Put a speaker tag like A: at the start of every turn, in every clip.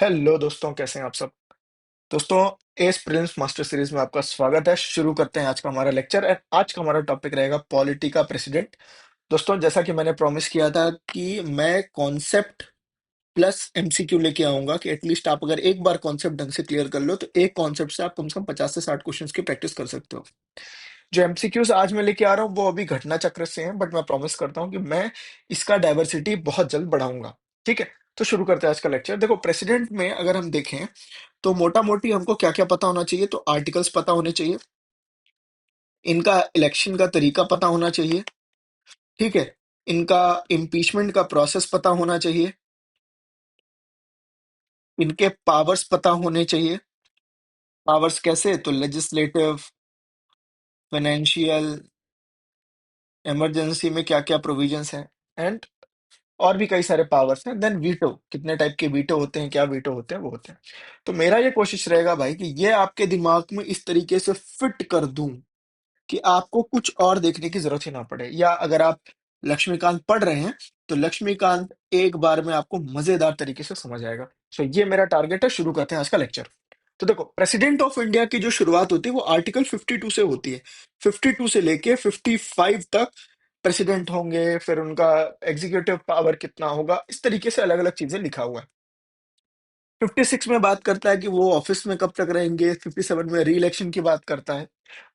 A: Hello दोस्तों, कैसे हैं आप सब। दोस्तों, एस प्रिलिम्स मास्टर सीरीज में आपका स्वागत है। शुरू करते हैं आज का हमारा लेक्चर। एंड आज का हमारा टॉपिक रहेगा पॉलिटी का प्रेसिडेंट। दोस्तों, जैसा कि मैंने प्रॉमिस किया था कि मैं कॉन्सेप्ट प्लस एमसीक्यू लेके आऊंगा कि एटलीस्ट आप अगर एक बार कॉन्सेप्ट ढंग से क्लियर कर लो तो एक कॉन्सेप्ट से आप कम से कम 50 से 60 क्वेश्चंस की प्रैक्टिस कर सकते हो। जो एमसीक्यूज आज मैं लेके आ रहा हूँ वो अभी घटना चक्र से हैं, बट मैं प्रॉमिस करता हूँ कि मैं इसका डाइवर्सिटी बहुत जल्द बढ़ाऊंगा। ठीक है, तो शुरू करते हैं आज का लेक्चर। देखो, प्रेसिडेंट में अगर हम देखें तो मोटा मोटी हमको क्या क्या पता होना चाहिए। तो आर्टिकल्स पता होने चाहिए, इनका इलेक्शन का तरीका पता होना चाहिए, ठीक है, इनका इम्पीचमेंट का प्रोसेस पता होना चाहिए, इनके पावर्स पता होने चाहिए। पावर्स कैसे? तो लेजिस्लेटिव, फाइनेंशियल, इमरजेंसी में क्या क्या प्रोविजंस हैं, एंड और भी कई सारे पावर्स हैं। देन वीटो, कितने टाइप के वीटो होते हैं, क्या वीटो होते हैं, वो होते हैं। तो मेरा ये कोशिश रहेगा भाई कि ये आपके दिमाग में इस तरीके से फिट कर दूं कि आपको कुछ और देखने की जरूरत ही ना पड़े, या अगर आप लक्ष्मीकांत पढ़ रहे हैं तो लक्ष्मीकांत एक बार में आपको मजेदार तरीके से समझ आएगा। सो ये मेरा टारगेट है। शुरू करते हैं आज का लेक्चर। तो देखो, प्रेसिडेंट ऑफ इंडिया की जो शुरुआत होती है वो आर्टिकल 52 से होती है। 52 से लेके 55 तक प्रेसिडेंट होंगे, फिर उनका एग्जीक्यूटिव पावर कितना होगा, इस तरीके से अलग अलग चीजें लिखा हुआ है। 56 में बात करता है कि वो ऑफिस में कब तक रहेंगे, 57 में री इलेक्शन की बात करता है।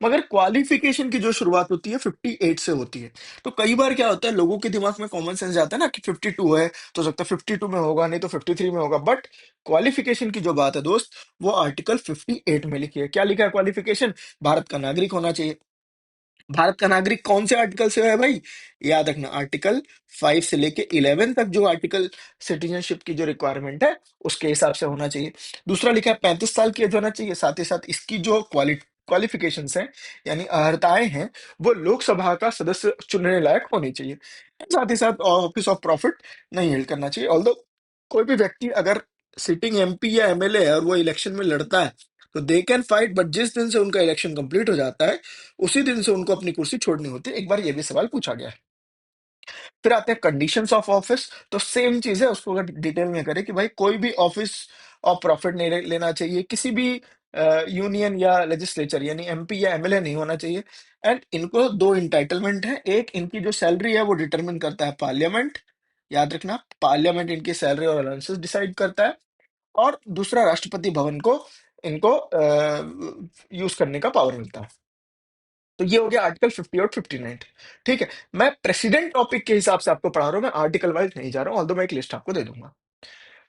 A: मगर क्वालिफिकेशन की जो शुरुआत होती है 58 से होती है। तो कई बार क्या होता है, लोगों के दिमाग में कॉमन सेंस जाता है ना कि 52 है तो हो सकता है 52 में होगा, नहीं तो 53 में होगा। बट क्वालिफिकेशन की जो बात है दोस्त, वो आर्टिकल 58 में लिखी है। क्या लिखा है क्वालिफिकेशन? भारत का नागरिक होना चाहिए। भारत का नागरिक कौन से आर्टिकल से है भाई? याद रखना, आर्टिकल 5 से लेके 11 तक जो आर्टिकल सिटीजनशिप की जो रिक्वायरमेंट है उसके हिसाब से होना चाहिए। दूसरा लिखा है 35 साल की एज होना चाहिए। साथ ही साथ इसकी जो क्वालिफिकेशंस हैं, यानी अर्हताएं हैं, वो लोकसभा का सदस्य चुनने लायक होनी चाहिए। साथ ही साथ ऑफिस ऑफ प्रॉफिट नहीं हेल्ड करना चाहिए। ऑल्दो कोई भी व्यक्ति अगर सिटिंग एमपी या एमएलए है और वो इलेक्शन में लड़ता है तो दे कैन फाइट, बट जिस दिन से उनका इलेक्शन कंप्लीट हो जाता है उसी दिन से उनको अपनी कुर्सी छोड़नी होती है। एक बार ये भी सवाल पूछा गया है। फिर आते हैं कंडीशंस ऑफ ऑफिस। तो सेम चीज है, उसको अगर डिटेल में करें कि भाई कोई भी ऑफिस ऑफ प्रॉफिट नहीं लेना चाहिए, किसी भी यूनियन या लेजिस्लेचर यानी एमपी या एमएलए नहीं होना चाहिए। एंड इनको दो इंटाइटलमेंट है। एक, इनकी जो सैलरी है वो डिटरमिन करता है पार्लियामेंट। याद रखना, पार्लियामेंट इनकी सैलरी और अलाउंसेस डिसाइड करता है। और दूसरा, राष्ट्रपति भवन को इनको यूज करने का पावर मिलता है। तो ये हो गया आर्टिकल 50 और 59। ठीक है, मैं प्रेसिडेंट टॉपिक के हिसाब से आपको पढ़ा रहा हूं, मैं आर्टिकल वाइज नहीं जा रहा हूं, ऑल्दो मैं एक लिस्ट आपको दे दूंगा।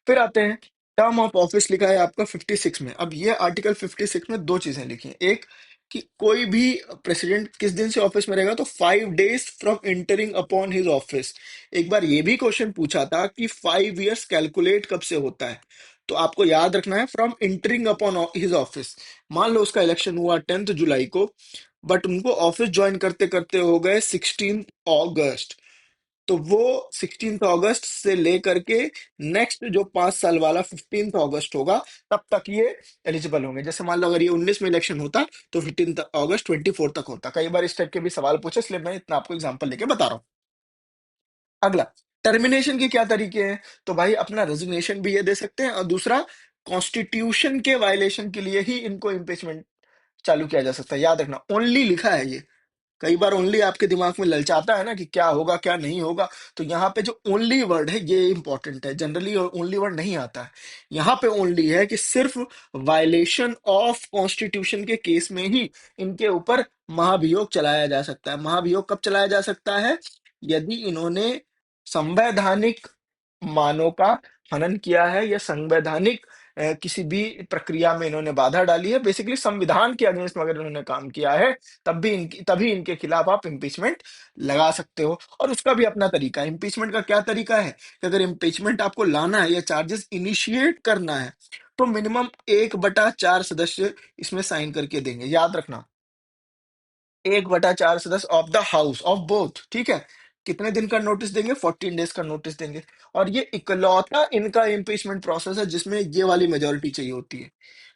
A: फिर आते हैं, टर्म ऑफ ऑफिस लिखा है आपका 56 में। अब ये आर्टिकल 56 में दो चीजें लिखी हैं। एक, कि कोई भी प्रेसिडेंट किस दिन से ऑफिस में रहेगा, तो 5 days from entering upon his office. एक बार ये भी क्वेश्चन पूछा था कि 5 years कैलकुलेट कब से होता है। तो आपको याद रखना है from entering upon his office. मान लो उसका इलेक्शन हुआ 10 जुलाई को, बट उनको ऑफिस ज्वाइन करते करते हो गए 16 अगस्त। तो वो 16 अगस्त से लेकर के नेक्स्ट जो 5 साल वाला 15 अगस्त होगा, तब तक ये एलिजिबल होंगे। जैसे मान लो अगर ये 19 में इलेक्शन होता तो 15 अगस्त 24 तक होता। कई बार इस टाइप के भी सवाल पूछे, इसलिए मैं इतना आपको एग्जांपल लेके बता रहा हूँ। अगला, टर्मिनेशन के क्या तरीके हैं? तो भाई अपना रेजिग्नेशन भी ये दे सकते हैं, और दूसरा, कॉन्स्टिट्यूशन के वायलेशन के लिए ही इनको इम्पीचमेंट चालू किया जा सकता है। याद रखना, ओनली लिखा है ये। कई बार ओनली आपके दिमाग में ललचाता है ना कि क्या होगा क्या नहीं होगा। तो यहाँ पे जो ओनली वर्ड है ये इंपॉर्टेंट है। जनरली ओनली वर्ड नहीं आता है, यहाँ पे ओनली है कि सिर्फ वायलेशन ऑफ कॉन्स्टिट्यूशन के केस में ही इनके ऊपर महाभियोग चलाया जा सकता है। महाभियोग कब चलाया जा सकता है? यदि इन्होंने संवैधानिक मानों का हनन किया है, या संवैधानिक किसी भी प्रक्रिया में इन्होंने बाधा डाली है, बेसिकली संविधान के अगेंस्ट में अगर इन्होंने काम किया है, तभी इनके खिलाफ आप इम्पीचमेंट लगा सकते हो। और उसका भी अपना तरीका है। इम्पीचमेंट का क्या तरीका है कि अगर इम्पीचमेंट आपको लाना है या चार्जेस इनिशिएट करना है, तो मिनिमम 1/4 सदस्य इसमें साइन करके देंगे। याद रखना, 1/4 सदस्य of the house of both. ठीक है, कितने दिन का नोटिस देंगे? 14 days का नोटिस देंगे। और ये इकलौता इनका इम्पीचमेंट प्रोसेस है जिसमें ये वाली मेजोरिटी चाहिए होती है।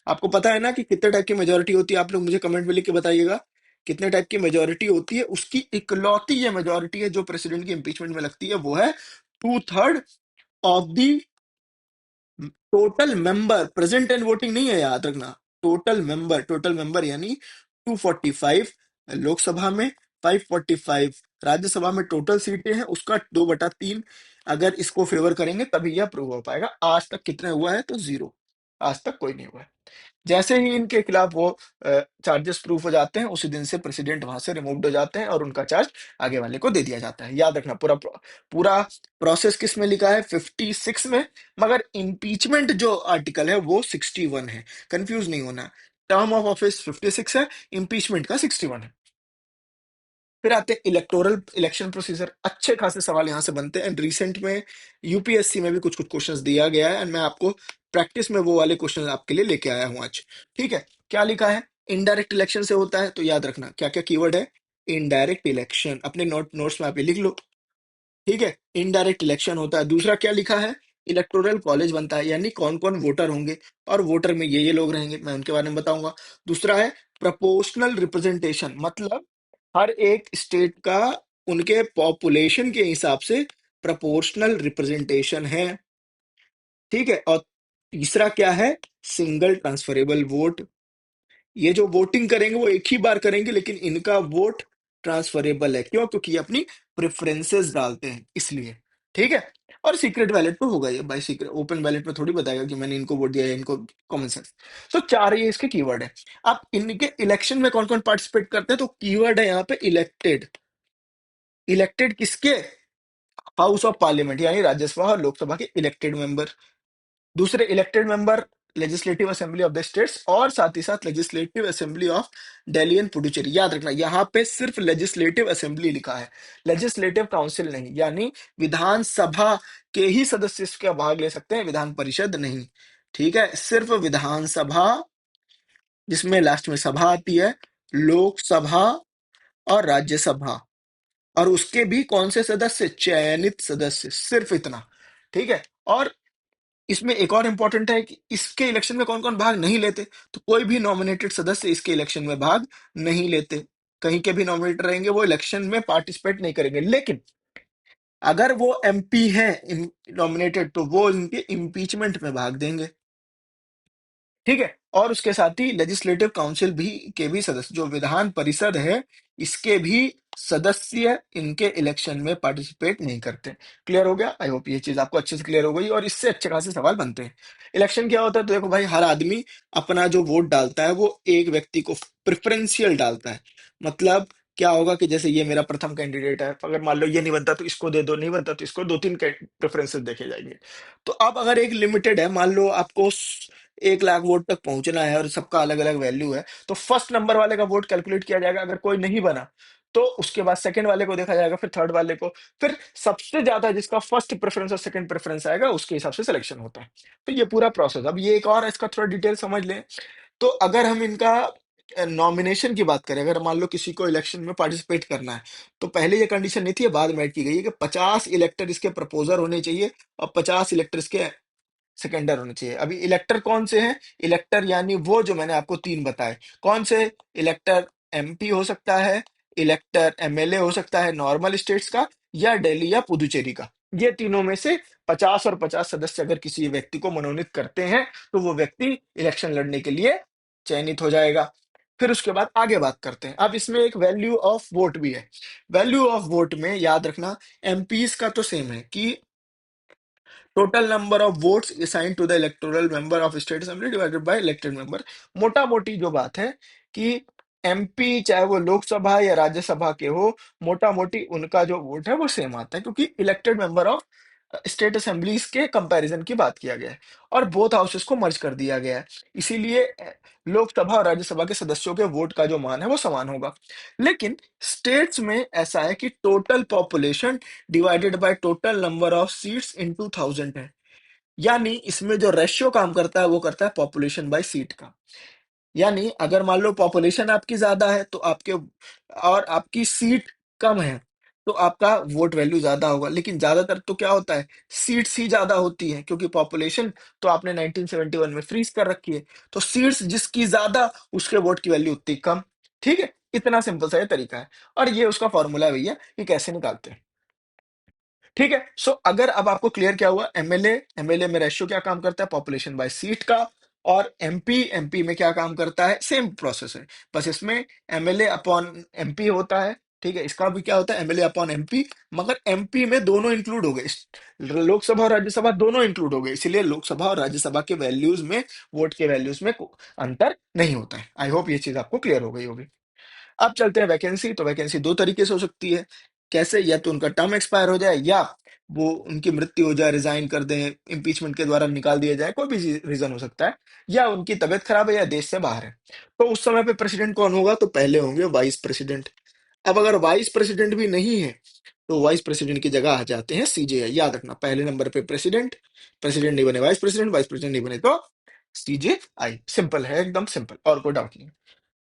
A: आपको पता है ना कि कितने टाइप की मेजोरिटी होती है? आप लोग मुझे कमेंट में लिख के बताइएगा कितने टाइप की मेजोरिटी होती है। उसकी इकलौती ये मेजोरिटी है जो प्रेसिडेंट की इम्पीचमेंट में लगती है, वो है 2/3 of the total member, present and voting नहीं है, याद रखना। टोटल मेंबर यानी 245 लोकसभा में, 545 राज्यसभा में टोटल सीटें हैं, उसका 2/3 अगर इसको फेवर करेंगे तभी यह अप्रूव हो पाएगा। आज तक कितने हुआ है? तो जीरो, आज तक कोई नहीं हुआ है। जैसे ही इनके खिलाफ वो चार्जेस प्रूफ हो जाते हैं, उसी दिन से प्रेसिडेंट वहां से रिमूव्ड हो जाते हैं और उनका चार्ज आगे वाले को दे दिया जाता है। याद रखना, पूरा प्रोसेस किस में लिखा है? 56 में। मगर इम्पीचमेंट जो आर्टिकल है वो 61 है, कंफ्यूज नहीं होना। टर्म ऑफ ऑफिस 56 है, इम्पीचमेंट का 61 है। फिर आते हैं इलेक्टोरल इलेक्शन प्रोसीजर। अच्छे खासे सवाल यहां से बनते हैं एंड रिसेंट में यूपीएससी में भी कुछ कुछ क्वेश्चंस दिया गया है एंड मैं आपको प्रैक्टिस में वो वाले क्वेश्चन आपके लिए लेके आया हूं आज। ठीक है, क्या लिखा है? इनडायरेक्ट इलेक्शन से होता है, तो याद रखना क्या क्या कीवर्ड है। इनडायरेक्ट इलेक्शन अपने नोट्स में आप ये लिख लो। ठीक है, इनडायरेक्ट इलेक्शन होता है। दूसरा क्या लिखा है? इलेक्टोरल कॉलेज बनता है, यानी कौन कौन वोटर होंगे और वोटर में ये लोग रहेंगे, मैं उनके बारे में बताऊंगा। दूसरा है प्रोपोर्शनल रिप्रेजेंटेशन, मतलब हर एक स्टेट का उनके पॉपुलेशन के हिसाब से प्रोपोर्शनल रिप्रेजेंटेशन है। ठीक है, और तीसरा क्या है? Single transferable vote. ये जो वोटिंग करेंगे वो एक ही बार करेंगे, लेकिन इनका वोट ट्रांसफरेबल है। क्यों? क्योंकि ये अपनी प्रेफरेंसेस डालते हैं, इसलिए। ठीक है, और सीक्रेट बैलेट तो होगा ये भाई, सीक्रेट ओपन बैलेट में थोड़ी बताएगा कि मैंने इनको वोट दिया है, इनको। Common sense. तो चार ये इसके कीवर्ड है। अब इनके इलेक्शन में कौन कौन पार्टिसिपेट करते हैं? तो कीवर्ड है यहाँ पे इलेक्टेड। इलेक्टेड किसके? हाउस ऑफ पार्लियामेंट, यानी राज्यसभा और लोकसभा के इलेक्टेड मेंबर। दूसरे elected member legislative assembly of the states, और साथ ही साथ legislative assembly of Delhi and Puducherry. याद रखना, यहाँ पे सिर्फ लेजिस्लेटिव असेंबली लिखा है, लेजिस्लेटिव काउंसिल नहीं, यानी विधानसभा के ही सदस्य इसका भाग ले सकते हैं, विधान परिषद नहीं। ठीक है, सिर्फ विधानसभा, जिसमें लास्ट में सभा आती है, लोकसभा और राज्यसभा, और उसके भी कौन से सदस्य? चयनित सदस्य, सिर्फ इतना। ठीक है, और इसमें एक और इंपॉर्टेंट है कि इसके इलेक्शन में कौन कौन भाग नहीं लेते? तो कोई भी नॉमिनेटेड सदस्य इसके इलेक्शन में भाग नहीं लेते। कहीं के भी नॉमिनेटर रहेंगे, वो इलेक्शन में पार्टिसिपेट नहीं करेंगे। लेकिन अगर वो एमपी है नॉमिनेटेड, तो वो इनके इम्पीचमेंट में भाग देंगे। ठीक है, और उसके साथ ही लेजिस्लेटिव काउंसिल भी के भी सदस्य, जो विधान परिषद है, इसके भी सदस्य इनके इलेक्शन में पार्टिसिपेट नहीं करते। क्लियर हो गया? आई होप ये चीज आपको अच्छे से क्लियर हो गई, और इससे अच्छे खासे सवाल बनते हैं। इलेक्शन क्या होता है? तो देखो भाई, हर आदमी अपना जो वोट डालता है वो एक व्यक्ति को प्रेफरेंशियल डालता है। मतलब क्या होगा कि जैसे ये मेरा प्रथम कैंडिडेट है, अगर मान लो ये नहीं बनता तो इसको दे दो, नहीं बनता तो इसको, दो तीन प्रेफरेंसेस देखे जाएंगे। तो अब अगर एक लिमिटेड है, मान लो आपको 1 लाख वोट तक पहुंचना है और सबका अलग अलग वैल्यू है, तो फर्स्ट नंबर वाले का वोट कैलकुलेट किया जाएगा। अगर कोई नहीं बना तो उसके बाद सेकंड वाले को देखा जाएगा, फिर थर्ड वाले को, फिर सबसे ज्यादा जिसका फर्स्ट प्रेफरेंस और सेकंड प्रेफरेंस आएगा उसके हिसाब से सिलेक्शन होता है। तो ये पूरा प्रोसेस। अब ये एक और इसका थोड़ा डिटेल समझ लें। तो अगर हम इनका नॉमिनेशन की बात करें, अगर मान लो किसी को इलेक्शन में पार्टिसिपेट करना है, तो पहले ये कंडीशन नहीं थी, ये बाद में ऐड की गई है कि 50 इलेक्टर इसके प्रपोजर होने चाहिए और 50 इलेक्टर इसके सेकेंडर होने चाहिए। अभी इलेक्टर कौन से हैं? इलेक्टर यानी वो जो मैंने आपको तीन बताए। कौन से? इलेक्टर एमपी हो सकता है, इलेक्टर एमएलए हो सकता है नॉर्मल स्टेट्स का, या दिल्ली या पुदुचेरी का। ये तीनों में से 50 और 50 सदस्य अगर किसी व्यक्ति को मनोनीत करते हैं, तो वो व्यक्ति इलेक्शन लड़ने के लिए चयनित हो जाएगा। फिर उसके बाद आगे बात करते हैं। अब इसमें एक वैल्यू ऑफ वोट भी है। वैल्यू ऑफ वोट में याद रखना, एमपीज का तो सेम है कि total number of votes assign to the electoral member of state assembly divided by elected member. मोटा मोटी जो बात है कि एमपी चाहे वो लोकसभा या राज्यसभा के हो, मोटा मोटी उनका जो वोट है वो सेम आता है, क्योंकि elected member of state assemblies के कंपैरिजन की बात किया गया है और बोथ हाउसेस को मर्ज कर दिया गया है। इसीलिए लोकसभा और राज्यसभा के सदस्यों के वोट का जो मान है वो समान होगा। लेकिन स्टेट्स में ऐसा है कि total population divided by total number of seats into 1000 है। यानी इसमें जो रेशियो काम करता है वो करता है पॉपुलेशन बाय सीट का। यानी अगर मान लो पॉपुलेशन आपकी ज्यादा है तो आपके, और आपकी सीट कम है, तो आपका वोट वैल्यू ज्यादा होगा। लेकिन ज्यादातर तो क्या होता है, सीट्स ही ज्यादा होती है, क्योंकि पॉपुलेशन तो आपने 1971 में फ्रीज कर रखी है। तो सीट्स जिसकी ज्यादा, उसके वोट की वैल्यू उतनी कम। ठीक है, इतना सिंपल सा ये तरीका है, और ये उसका फॉर्मूला है भैया कि कैसे निकालते हैं। ठीक है। सो अगर अब आपको क्लियर क्या हुआ, एमएलए में रेशियो क्या काम करता है, पॉपुलेशन बाय सीट का, और एमपी में क्या काम करता है, सेम प्रोसेस है, बस इसमें एमएलए अपॉन एमपी होता है। ठीक है, इसका भी क्या होता है, एमएलए अपॉन एमपी, मगर एमपी में दोनों इंक्लूड हो गए, लोकसभा और राज्यसभा दोनों इंक्लूड हो गए, इसलिए लोकसभा और राज्यसभा के वैल्यूज में, वोट के वैल्यूज में अंतर नहीं होता है। आई होप ये चीज आपको क्लियर हो गई होगी। अब चलते हैं वैकेंसी। तो वैकेंसी दो तरीके से हो सकती है। कैसे, या तो उनका टर्म एक्सपायर हो जाए, या वो उनकी मृत्यु हो जाए, रिजाइन कर दें, इम्पीचमेंट के द्वारा निकाल दिया जाए, कोई भी रीजन हो सकता है, या उनकी तबीयत खराब है, या देश से बाहर है। तो उस समय पे प्रेसिडेंट कौन होगा, तो पहले होंगे वाइस प्रेसिडेंट। अब अगर वाइस प्रेसिडेंट भी नहीं है, तो वाइस प्रेसिडेंट की जगह आ जाते हैं सीजेआई। याद रखना, पहले नंबर पे प्रेसिडेंट, प्रेसिडेंट नहीं बने वाइस प्रेसिडेंट नहीं बने तो सीजेआई। सिंपल है, एकदम सिंपल, और कोई डाउट नहीं।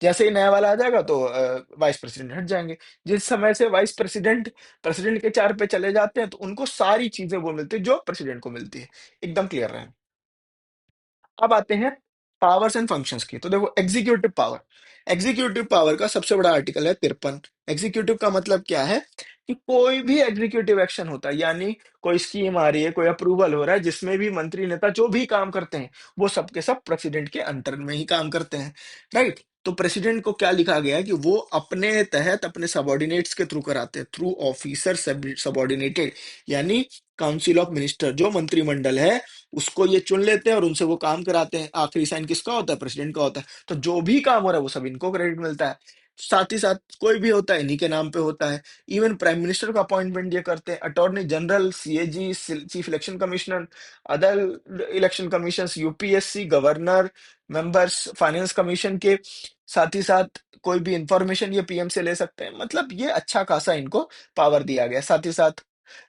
A: जैसे ही नया वाला आ जाएगा तो वाइस प्रेसिडेंट हट जाएंगे। जिस समय से वाइस प्रेसिडेंट प्रेसिडेंट के चार पे चले जाते हैं, तो उनको सारी चीजें वो मिलती है जो प्रेसिडेंट को मिलती है। एकदम क्लियर रहे। अब आते हैं पावर्स एंड फंक्शंस की। तो देखो, एग्जीक्यूटिव पावर का सबसे बड़ा आर्टिकल है 53। एग्जीक्यूटिव का मतलब क्या है, कि कोई भी एग्जीक्यूटिव एक्शन होता है, यानी कोई स्कीम आ रही है, कोई अप्रूवल हो रहा है, जिसमें भी मंत्री नेता जो भी काम करते हैं, वो सबके सब प्रेसिडेंट के अंतर में ही काम करते हैं। राइट। तो प्रेसिडेंट को क्या लिखा गया है, कि वो अपने तहत अपने सबॉर्डिनेट्स के थ्रू कराते हैं, थ्रू ऑफिसर सबॉर्डिनेटेड, यानी काउंसिल ऑफ मिनिस्टर, जो मंत्रिमंडल है उसको ये चुन लेते हैं और उनसे वो काम कराते हैं। आखिरी साइन किसका होता है, प्रेसिडेंट का होता है। तो जो भी काम हो रहा है वो सब इनको क्रेडिट मिलता है। साथ ही साथ कोई भी होता है इन्हीं के नाम पे होता है। इवन प्राइम मिनिस्टर का अपॉइंटमेंट ये करते हैं, attorney general, CAG, chief election commissioner, other election commission, UPSC, governor, members finance commission के। साथ ही साथ कोई भी इंफॉर्मेशन ये पीएम से ले सकते हैं। मतलब ये अच्छा खासा इनको पावर दिया गया है। साथ ही साथ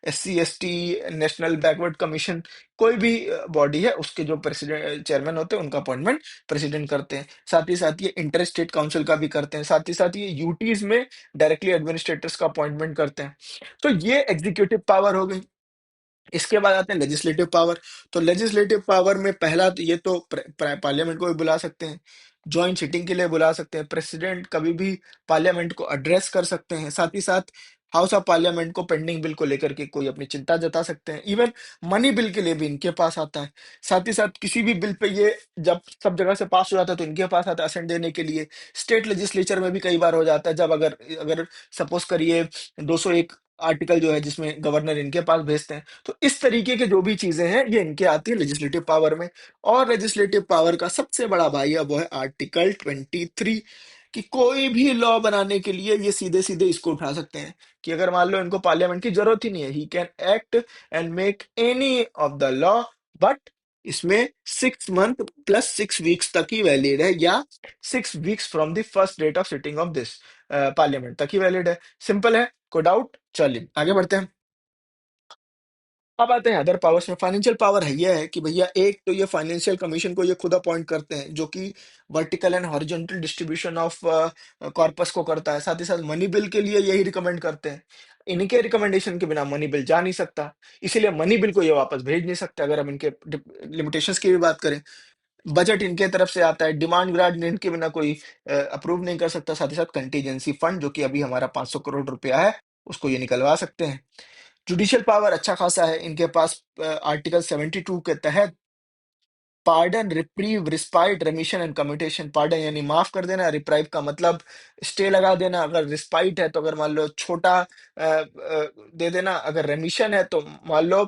A: SC ST, national backward commission, कोई भी बॉडी है उसके जो प्रेसिडेंट चेयरमैन होते हैं, उनका अपॉइंटमेंट प्रेसिडेंट करते हैं। साथ ही साथ ये इंटर स्टेट काउंसिल का भी करते हैं। साथ ही साथ ये यूटीज में डायरेक्टली एडमिनिस्ट्रेटर्स का अपॉइंटमेंट करते हैं। तो ये एग्जीक्यूटिव पावर हो गई। इसके बाद आते हैं लेजिस्लेटिव पावर। तो लेजिस्लेटिव पावर में पहला तो ये तो पार्लियामेंट को भी बुला सकते हैं, जॉइंट सिटिंग के लिए बुला सकते हैं, प्रेसिडेंट कभी भी पार्लियामेंट को एड्रेस कर सकते हैं। साथ ही साथ हाउस ऑफ पार्लियामेंट को पेंडिंग बिल को लेकर के कोई अपनी चिंता जता सकते हैं। इवन मनी बिल के लिए भी इनके पास आता है। साथ ही साथ किसी भी बिल पे ये जब सब जगह से पास हो जाता है, तो इनके पास आता है असेंट देने के लिए। स्टेट लेजिस्लेचर में भी कई बार हो जाता है, जब अगर अगर सपोज करिए 201 आर्टिकल जो है जिसमें गवर्नर इनके पास भेजते हैं, तो इस तरीके के जो भी चीजें हैं ये इनके आती है लेजिस्लेटिव पावर में। और लेजिस्लेटिव पावर का सबसे बड़ा भाई है वो है आर्टिकल 23, कि कोई भी लॉ बनाने के लिए ये सीधे सीधे इसको उठा सकते हैं, कि अगर मान लो इनको पार्लियामेंट की जरूरत ही नहीं है, he can act and make any of the law, but इसमें 6 मंथ प्लस 6 वीक्स तक ही वैलिड है, या 6 weeks from the first date of sitting of this parliament तक ही वैलिड है। सिंपल है, कोई डाउट, चलिए आगे बढ़ते हैं। अब आते हैं अदर पावर्स में। फाइनेंशियल पावर है, ये है कि भैया एक तो ये फाइनेंशियल कमीशन को ये खुद अपॉइंट करते हैं, जो कि vertical and horizontal distribution of corpus को करता है। साथ ही साथ मनी बिल के लिए यही रिकमेंड करते हैं। इनके रिकमेंडेशन के बिना मनी बिल जा नहीं सकता, इसीलिए मनी बिल को ये वापस भेज नहीं सकते। अगर हम इनके लिमिटेशंस की भी बात करें, बजट इनके तरफ से आता है, डिमांड ग्रांट इनके बिना कोई अप्रूव नहीं कर सकता। साथ ही साथ कंटीजेंसी फंड, जो कि अभी हमारा 500 करोड़ रुपया है, उसको ये निकलवा सकते हैं। जुडिशियल पावर अच्छा खासा है इनके पास। आर्टिकल 72 के तहत pardon, reprieve, respite, रेमिशन and commutation. Pardon यानी माफ कर देना, रिप्राइव का मतलब स्टे लगा देना, अगर रिस्पाइट है तो अगर मान लो छोटा दे देना, अगर रेमिशन है तो मान लो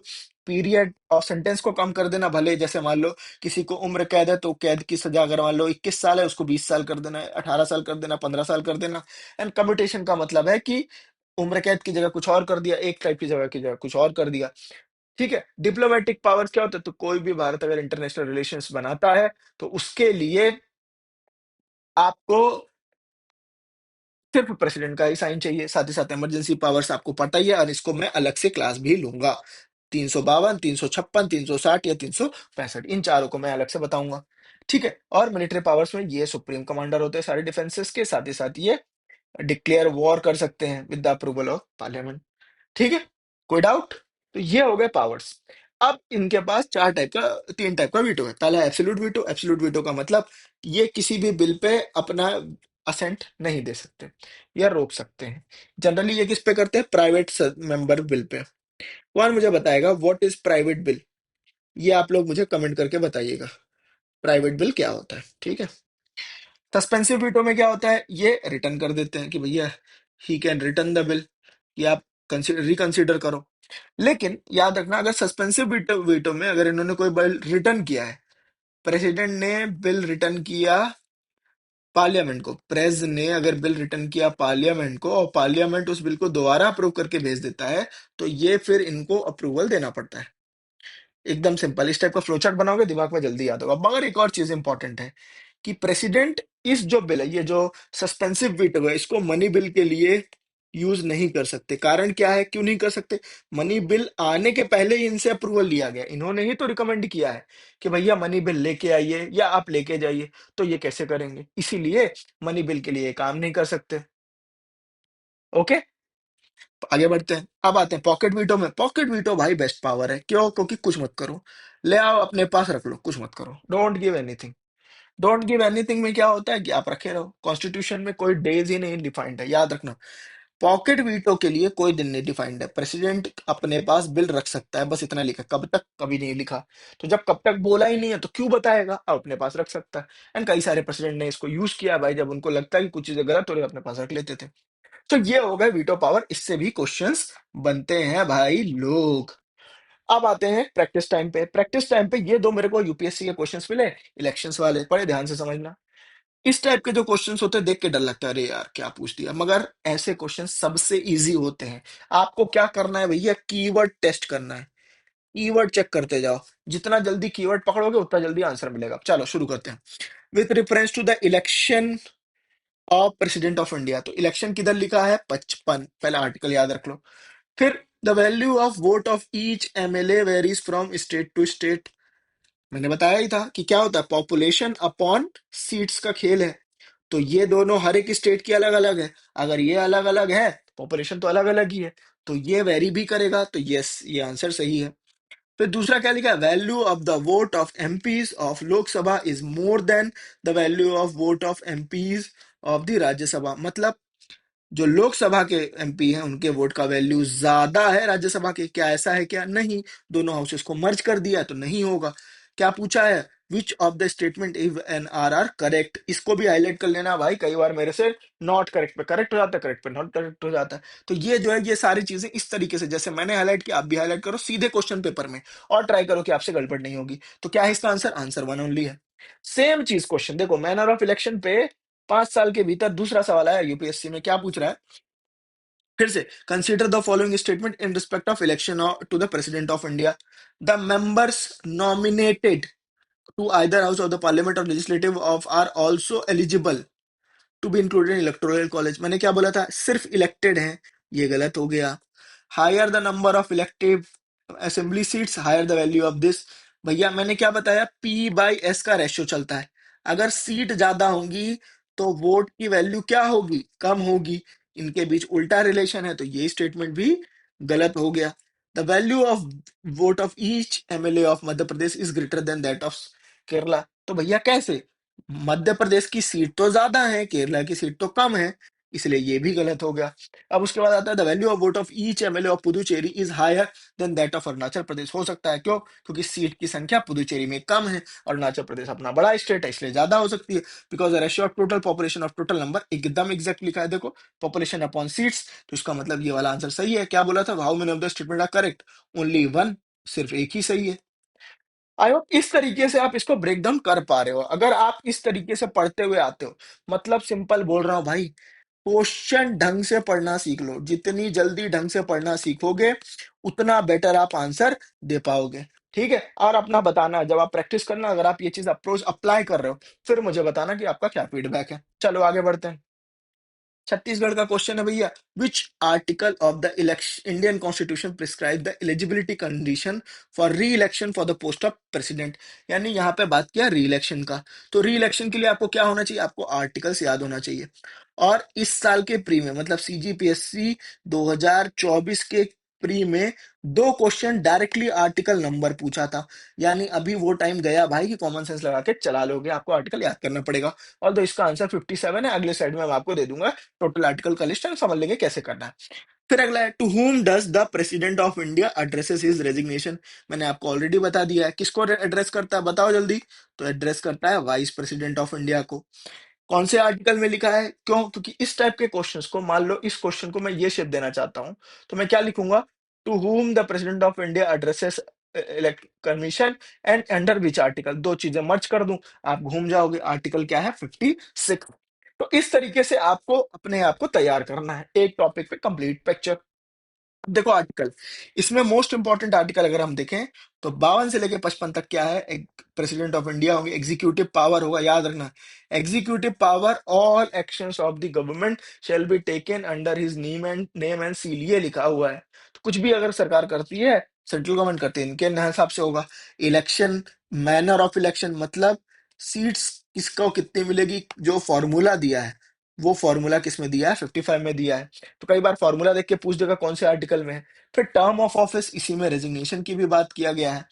A: पीरियड ऑफ सेंटेंस को कम कर देना। भले जैसे मान लो किसी को उम्र कैद है, तो कैद की सजा अगर मान लो 21 साल है, उसको 20 साल कर देना, 18 साल कर देना, 15 साल कर देना। एंड कम्यूटेशन का मतलब है कि उम्र कैद की जगह कुछ और कर दिया, एक टाइप की जगह कुछ और कर दिया। ठीक है। डिप्लोमेटिक पावर्स क्या होता है, तो कोई भी भारत अगर इंटरनेशनल रिलेशंस बनाता है, तो उसके लिए आपको सिर्फ प्रेसिडेंट का ही साइन चाहिए। साथ ही साथ इमरजेंसी पावर्स आपको पता ही है, और इसको मैं अलग से क्लास भी लूंगा। 352, 356, 360 या 365, इन चारों को मैं अलग से बताऊंगा। ठीक है। और मिलिट्री पावर्स में ये सुप्रीम कमांडर होते हैं सारे डिफेंसेस के। साथ ही साथ ये डिक्लेयर वॉर कर सकते हैं with the approval of parliament. ठीक है, कोई डाउट? तो ये हो गए पावर्स। अब इनके पास तीन टाइप का वीटो है। पहला एब्सोल्यूट वीटो। एब्सोल्यूट वीटो का मतलब ये किसी भी बिल पे अपना असेंट नहीं दे सकते या रोक सकते हैं। जनरली ये किस पे करते हैं, प्राइवेट मेंबर बिल पे। कौन मुझे बताएगा व्हाट इज प्राइवेट बिल? ये आप लोग मुझे कमेंट करके बताइएगा, प्राइवेट बिल क्या होता है, ठीक है। सस्पेंसिव वीटो में क्या होता है, ये रिटर्न कर देते हैं कि भैया he can return the bill, ये आप रिकंसिडर करो। लेकिन याद रखना, अगर सस्पेंसिव वीटो वीटो में अगर इन्होंने कोई बिल रिटर्न किया है, प्रेसिडेंट ने बिल रिटर्न किया पार्लियामेंट को, प्रेस ने अगर बिल रिटर्न किया पार्लियामेंट को और पार्लियामेंट उस बिल को दोबारा अप्रूव करके भेज देता है, तो ये फिर इनको अप्रूवल देना पड़ता है। एकदम सिंपल, इस टाइप का फ्लोचार्ट बनाओगे दिमाग में जल्दी याद होगा। मगर एक और चीज इंपॉर्टेंट है कि प्रेसिडेंट इस जो बिल है, ये जो सस्पेंसिव वीटो है, इसको मनी बिल के लिए यूज नहीं कर सकते। कारण क्या है, क्यों नहीं कर सकते? मनी बिल आने के पहले ही इनसे अप्रूवल लिया गया, इन्होंने ही तो रिकमेंड किया है कि भैया मनी बिल लेके आइए या आप लेके जाइए, तो ये कैसे करेंगे? इसीलिए मनी बिल के लिए ये काम नहीं कर सकते। ओके, आगे बढ़ते हैं। अब आते हैं पॉकेट वीटो में। पॉकेट वीटो भाई बेस्ट पावर है, क्यों? क्योंकि कुछ मत करो, ले आओ अपने पास रख लो, कुछ मत करो, don't give anything. Don't give anything में क्या होता है कि आप रखे रहो, कॉन्स्टिट्यूशन में कोई डेज ही नहीं डिफाइंड है, याद रखना। पॉकेट वीटो के लिए कोई दिन नहीं डिफाइंड है, प्रेसिडेंट अपने पास बिल रख सकता है, बस इतना लिखा, कब तक? कभी नहीं लिखा। तो जब कब तक बोला ही नहीं है तो क्यों बताएगा, अब अपने पास रख सकता है। एंड कई सारे प्रेसिडेंट ने इसको यूज किया भाई, जब उनको लगता है कि कुछ चीजें गलत हो रही है, अपने पास रख लेते थे। तो ये हो गए वीटो पावर, इससे भी क्वेश्चंस बनते हैं भाई लोग। अब आते हैं प्रैक्टिस टाइम पे। प्रैक्टिस टाइम पे ये दो मेरे को यूपीएससी के क्वेश्चंस मिले, इलेक्शंस वाले, बड़े ध्यान से समझना। इस टाइप के जो क्वेश्चंस होते हैं देख के डर लगता है, अरे यार क्या पूछ दिया, मगर ऐसे क्वेश्चन सबसे इजी होते हैं। आपको क्या करना है भैया, कीवर्ड टेस्ट करना है, कीवर्ड चेक करते जाओ। जितना जल्दी कीवर्ड पकड़ोगे उतना जल्दी आंसर मिलेगा। चलो शुरू करते हैं। With reference to the election of president of India, तो इलेक्शन किधर लिखा है? 55, पहला आर्टिकल याद रख लो। फिर the value of vote of each MLA varies from state to state, मैंने बताया ही था कि क्या होता है, पॉपुलेशन अपॉन सीट्स का खेल है। तो ये दोनों हर एक स्टेट की अलग अलग है, अगर ये अलग अलग है, पॉपुलेशन तो अलग अलग ही है, तो ये वेरी भी करेगा, तो यस ये आंसर सही है। फिर दूसरा क्या लिखा है, value of the vote of MPs of Lok Sabha is more than the value of vote of MPs of the Rajya Sabha, मतलब जो लोकसभा के एमपी हैं उनके वोट का वैल्यू ज्यादा है राज्यसभा के। क्या ऐसा है क्या? नहीं। दोनों हाउसेस को मर्ज कर दिया तो नहीं होगा। क्या पूछा है, which of the statement if any are correct, इसको भी हाईलाइट कर लेना भाई, कई बार मेरे से नॉट करेक्ट पे करेक्ट हो जाता है, करेक्ट पे नॉट करेक्ट हो जाता है। तो ये जो है, ये सारी चीजें इस तरीके से जैसे मैंने हाईलाइट किया, आप भी हाईलाइट करो सीधे क्वेश्चन पेपर में, और ट्राई करो कि आपसे गड़बड़ नहीं होगी। तो क्या है इसका आंसर? आंसर वन ओनली है। सेम चीज क्वेश्चन देखो, मैनर ऑफ इलेक्शन पे 5 साल के भीतर दूसरा सवाल आया यूपीएससी में, क्या पूछ रहा है फिर से, consider the following statement in respect of election to the president of India, the members nominated to either house of the parliament और legislative of are also eligible to be included in electoral college. मैंने क्या बोला था, सिर्फ elected हैं, ये गलत हो गया। Higher the number of elective assembly seats higher the value of this, भैया मैंने क्या बताया, पी बाई एस का रेशियो चलता है। अगर सीट ज्यादा होंगी तो वोट की वैल्यू क्या होगी, कम होगी। इनके बीच उल्टा रिलेशन है, तो ये स्टेटमेंट भी गलत हो गया। The value of vote of each MLA of Madhya Pradesh is greater than that of Kerala, तो भैया कैसे, मध्य प्रदेश की सीट तो ज्यादा है, केरला की सीट तो कम है, इसलिए ये भी गलत हो गया। अब उसके बाद आता है the value of vote of each MLA of Puducherry is higher than that of Arunachal Pradesh, हो सकता है क्यों? क्योंकि सीट की संख्या पुदुचेरी में कम है, अरुणाचल प्रदेश अपना बड़ा स्टेट है इसलिए ज्यादा हो सकती है। Because ratio of total population of total number एकदम एग्जैक्ट लिखा है, देखो पॉपुलेशन अपॉन सीट्स, तो इसका मतलब ये वाला आंसर सही है। क्या बोला था, how many of the statement are correct, only one, सिर्फ एक ही सही है। आई होप इस तरीके से आप इसको ब्रेक डाउन कर पा रहे हो। अगर आप इस तरीके से पढ़ते हुए आते हो, मतलब सिंपल बोल रहा हूं भाई, क्वेश्चन ढंग से पढ़ना सीख लो, जितनी जल्दी ढंग से पढ़ना सीखोगे उतना बेटर आप आंसर दे पाओगे। ठीक है, और अपना बताना जब आप प्रैक्टिस करना, अगर आप ये चीज अप्रोच अप्लाई कर रहे हो, फिर मुझे बताना कि आपका क्या फीडबैक है। चलो आगे बढ़ते हैं। छत्तीसगढ़ का क्वेश्चन है भैया, which article of the election Indian constitution prescribe the eligibility condition for re election for the post of president, यानी यहाँ पे बात किया री इलेक्शन का। तो री इलेक्शन के लिए आपको क्या होना चाहिए, आपको आर्टिकल्स याद होना चाहिए। और इस साल के प्री में मतलब सीजीपीएससी 2024 के प्री में 2 क्वेश्चन डायरेक्टली आर्टिकल नंबर पूछा था। यानी अभी वो टाइम गया भाई कि कॉमन सेंस लगा के चला लोगे, आपको आर्टिकल याद करना पड़ेगा। और तो इसका आंसर 57 है, अगले साइड में मैं आपको दे दूंगा टोटल आर्टिकल का लिस्ट, हम समझ लेंगे कैसे करना है। फिर अगला है, to whom does the president of India addresses his resignation. मैंने आपको ऑलरेडी बता दिया है, किसको एड्रेस करता है बताओ जल्दी। तो एड्रेस करता है वाइस प्रेसिडेंट ऑफ इंडिया को। कौन से आर्टिकल में लिखा है, क्यों? क्योंकि इस टाइप के क्वेश्चंस को, मान लो इस क्वेश्चन को मैं ये शेप देना चाहता हूं, तो मैं क्या लिखूंगा, to whom the president of India addresses elect commission and under which article, दो चीजें मर्ज कर दूं, आप घूम जाओगे, आर्टिकल क्या है 56। तो इस तरीके से आपको अपने आप को तैयार करना है एक टॉपिक पे कंप्लीट पिक्चर। देखो आर्टिकल, इसमें मोस्ट इंपॉर्टेंट आर्टिकल अगर हम देखें तो 52 से लेके 55 तक क्या है, एक प्रेसिडेंट ऑफ इंडिया होंगे, एग्जीक्यूटिव पावर होगा, याद रखना। Executive power, all actions of the government shall be taken under his name and seal, ये लिखा हुआ है। तो कुछ भी अगर सरकार करती है, सेंट्रल गवर्नमेंट करती है, इनके हिसाब से होगा। इलेक्शन, मैनर ऑफ इलेक्शन मतलब सीट्स किसको कितनी मिलेगी, जो फॉर्मूला दिया है वो फॉर्मूला किस में दिया है, 55 में दिया है। तो कई बार फॉर्मूला देख के पूछ देगा कौन से आर्टिकल में है। फिर टर्म ऑफ ऑफिस, इसी में रेजिग्नेशन की भी बात किया गया है।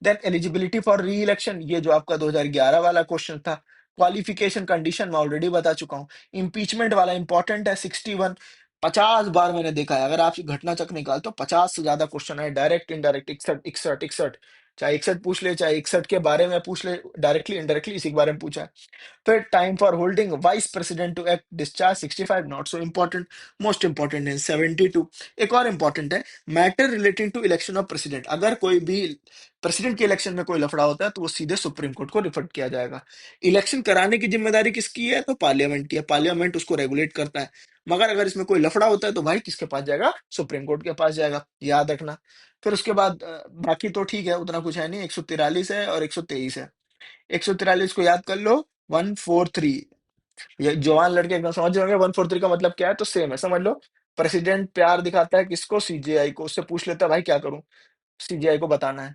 A: Then eligibility for re election, ये जो आपका 2011 वाला क्वेश्चन था। क्वालिफिकेशन कंडीशन मैं ऑलरेडी बता चुका हूँ। इम्पीचमेंट वाला इंपॉर्टेंट है, 61। 50 बार मैंने देखा है, अगर आप घटना चक्र निकाल तो 50 से ज्यादा क्वेश्चन है, डायरेक्ट इनडायरेक्ट, 61 61 61, चाहे 61 पूछ ले, चाहे 61 के बारे में पूछ ले, डायरेक्टली इनडायरेक्टली इसी के बारे में पूछा है। फिर time for holding vice president to act discharge, 65 not so important. Most important है 72। एक और इंपॉर्टेंट है, matter relating to election of president, अगर कोई भी प्रेसिडेंट के इलेक्शन में कोई लफड़ा होता है तो वो सीधे सुप्रीम कोर्ट को रिफर किया जाएगा। इलेक्शन कराने की जिम्मेदारी किसकी है, तो पार्लियामेंट की है, पार्लियामेंट उसको रेगुलेट करता है। मगर अगर इसमें कोई लफड़ा होता है तो भाई किसके पास जाएगा, सुप्रीम कोर्ट के पास जाएगा, याद रखना। फिर उसके बाद बाकी तो ठीक है, उतना कुछ है नहीं, 143 है और 123 है। 143 को याद कर लो, 143, ये जवान लड़के एकदम समझ जाओगे 143 का मतलब क्या है, तो सेम है, समझ लो। प्रेसिडेंट प्यार दिखाता है किसको, सीजेआई को, उससे पूछ लेता है भाई क्या करूं, सीजेआई को बताना है।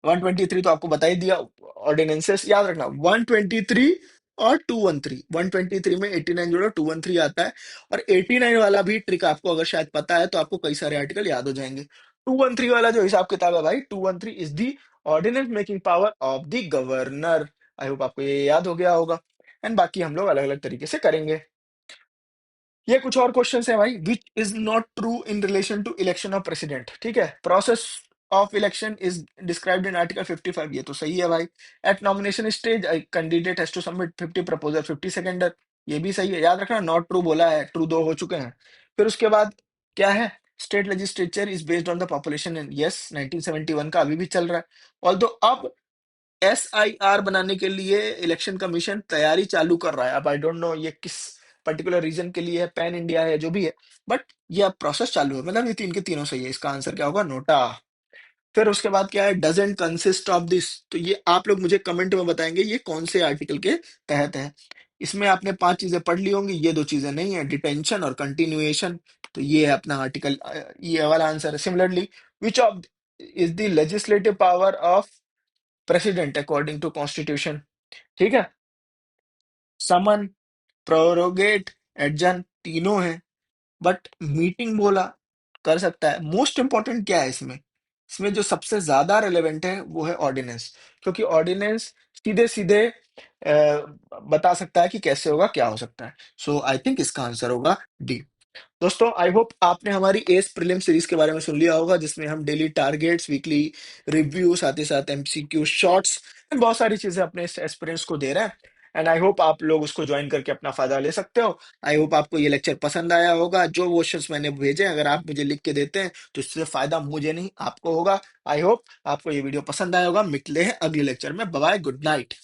A: 123 तो आपको बता ही दिया, ऑर्डिनेंसेस याद रखना, 123 और 213, 123 में 89 जोड़ो, 213 आता है। और 89 वाला भी ट्रिक आपको अगर शायद पता है तो आपको कई सारे आर्टिकल याद हो जाएंगे। 213 वाला जो हिसाब किताब है भाई, 213 is the ordinance making power of the governor. I hope आपको ये याद हो गया होगा। एंड बाकी हम लोग अलग अलग तरीके से करेंगे। ये कुछ और क्वेश्चंस है भाई, which is not true in relation to election of president, ठीक है। Process of election is described in article 55, ये तो सही है भाई। At nomination stage candidate has to submit 50 proposal, 50 seconder, ये भी सही है, याद रखना। नॉट ट्रू बोला है, ट्रू दो हो चुके हैं। फिर उसके बाद क्या है, state legislature is based on the population, and yes 1971 का अभी भी चल रहा है। ऑल्दो अब एसआईआर बनाने के लिए इलेक्शन कमीशन तैयारी चालू कर रहा है। अब आई डोंट नो ये किस पर्टिकुलर रीजन के लिए है, पैन इंडिया है, जो भी है, बट ये अब प्रोसेस चालू है। मतलब ये तीन के तीनों सही है, इसका आंसर क्या होगा, नोटा। फिर उसके बाद क्या है, डजेंट कंसिस्ट ऑफ दिस, तो ये आप लोग मुझे कमेंट में बताएंगे ये कौन से आर्टिकल के तहत है। इसमें आपने 5 चीजें पढ़ ली होंगी, ये 2 चीजें नहीं है, डिटेंशन और कंटिन्यूएशन। तो ये है अपना आर्टिकल, ये वाला आंसर है। Similarly, which of is the legislative power of president according to constitution, ठीक है। समन, प्रोरोगेट, एडजन, तीनों है। बट मीटिंग बोला कर सकता है। मोस्ट इंपॉर्टेंट क्या है इसमें, इसमें जो सबसे ज्यादा रेलेवेंट है वो है ऑर्डिनेंस, क्योंकि ऑर्डिनेंस सीधे सीधे बता सकता है कि कैसे होगा, क्या हो सकता है। सो आई थिंक इसका आंसर होगा डी। दोस्तों आई होप आपने हमारी एस प्रीलिम सीरीज के बारे में सुन लिया होगा, जिसमें हम डेली टारगेट्स, वीकली रिव्यू, साथ ही साथ एमसीक्यू शॉर्ट्स, बहुत सारी चीजें अपने एस्पिरेंट्स को दे रहे हैं। एंड आई होप आप लोग उसको ज्वाइन करके अपना फायदा ले सकते हो। आई होप आपको ये लेक्चर पसंद आया होगा। जो क्वेश्चंस मैंने भेजे अगर आप मुझे लिख के देते हैं तो इससे फायदा मुझे नहीं आपको होगा। आई होप आपको ये वीडियो पसंद आया होगा। मिलते हैं अगले लेक्चर में। Bye bye, good night.